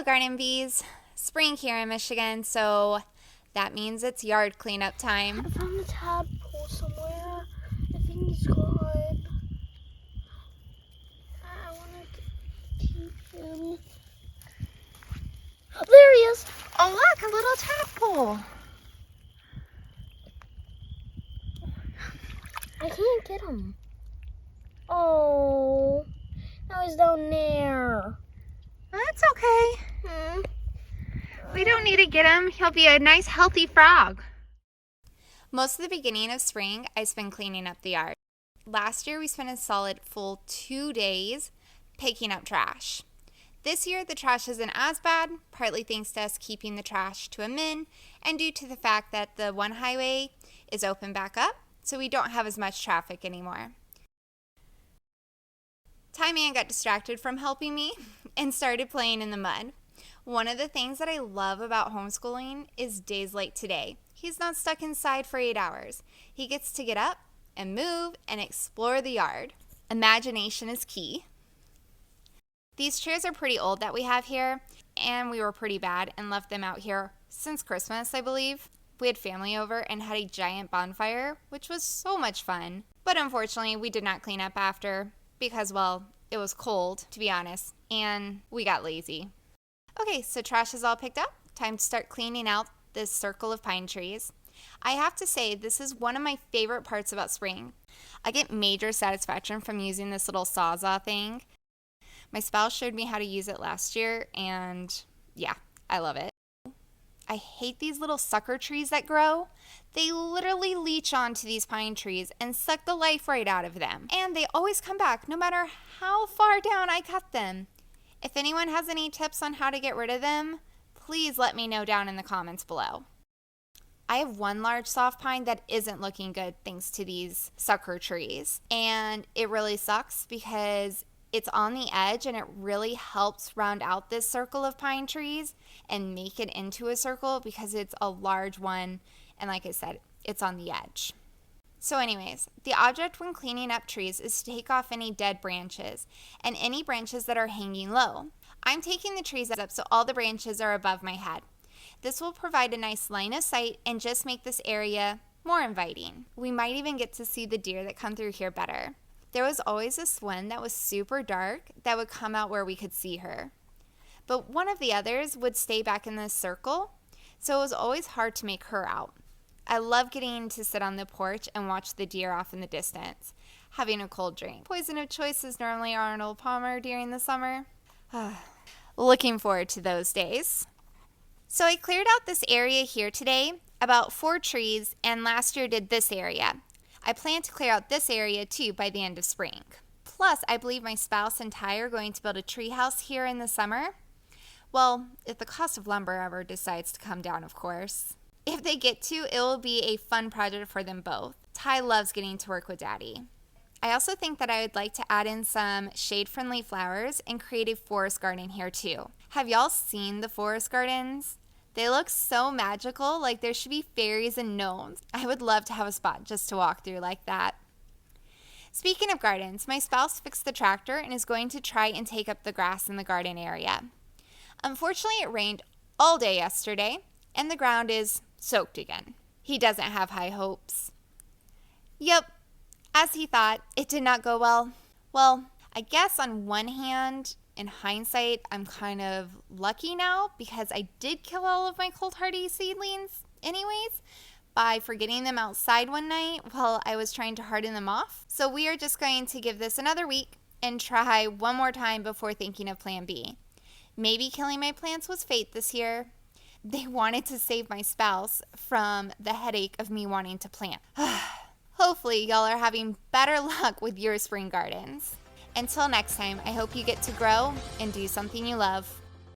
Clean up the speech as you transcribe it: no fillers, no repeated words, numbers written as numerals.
Hello, Garden Bees. Spring here in Michigan, so that means it's yard cleanup time. I found a tadpole somewhere. I think he's gone. I want to keep him. Oh, there he is. Oh, look, a little tadpole. I can't get him. Oh, now he's down there. That's okay. We don't need to get him. He'll be a nice, healthy frog. Most of the beginning of spring, I spend cleaning up the yard. Last year, we spent a solid full 2 days picking up trash. This year, the trash isn't as bad, partly thanks to us keeping the trash to a min, and due to the fact that the one highway is open back up, so we don't have as much traffic anymore. Ty-Man got distracted from helping me and started playing in the mud. One of the things that I love about homeschooling is days like today. He's not stuck inside for 8 hours. He gets to get up and move and explore the yard. Imagination is key. These chairs are pretty old that we have here, and we were pretty bad and left them out here since Christmas, I believe. We had family over and had a giant bonfire, which was so much fun. But unfortunately, we did not clean up after because, well, it was cold, to be honest, and we got lazy. Okay, so trash is all picked up. Time to start cleaning out this circle of pine trees. I have to say, this is one of my favorite parts about spring. I get major satisfaction from using this little sawzall thing. My spouse showed me how to use it last year, and yeah, I love it. I hate these little sucker trees that grow. They literally leech onto these pine trees and suck the life right out of them. And they always come back no matter how far down I cut them. If anyone has any tips on how to get rid of them, please let me know down in the comments below. I have one large soft pine that isn't looking good thanks to these sucker trees. And it really sucks because it's on the edge and it really helps round out this circle of pine trees and make it into a circle because it's a large one. And like I said, it's on the edge. So anyways, the object when cleaning up trees is to take off any dead branches and any branches that are hanging low. I'm taking the trees up so all the branches are above my head. This will provide a nice line of sight and just make this area more inviting. We might even get to see the deer that come through here better. There was always this one that was super dark that would come out where we could see her. But one of the others would stay back in this circle, so it was always hard to make her out. I love getting to sit on the porch and watch the deer off in the distance, having a cold drink. Poison of choice is normally Arnold Palmer during the summer. Looking forward to those days. So I cleared out this area here today, about 4 trees, and last year did this area. I plan to clear out this area too by the end of spring. Plus, I believe my spouse and Ty are going to build a tree house here in the summer. Well, if the cost of lumber ever decides to come down, of course. If they get to, it will be a fun project for them both. Ty loves getting to work with Daddy. I also think that I would like to add in some shade-friendly flowers and create a forest garden here too. Have y'all seen the forest gardens? They look so magical, like there should be fairies and gnomes. I would love to have a spot just to walk through like that. Speaking of gardens, my spouse fixed the tractor and is going to try and take up the grass in the garden area. Unfortunately, it rained all day yesterday, and the ground is soaked again. He doesn't have high hopes. Yep, as he thought, it did not go well. Well, I guess on one hand, in hindsight, I'm kind of lucky now because I did kill all of my cold hardy seedlings anyways by forgetting them outside one night while I was trying to harden them off. So we are just going to give this another week and try one more time before thinking of plan B. Maybe killing my plants was fate this year. They wanted to save my spouse from the headache of me wanting to plant. Hopefully y'all are having better luck with your spring gardens. Until next time, I hope you get to grow and do something you love.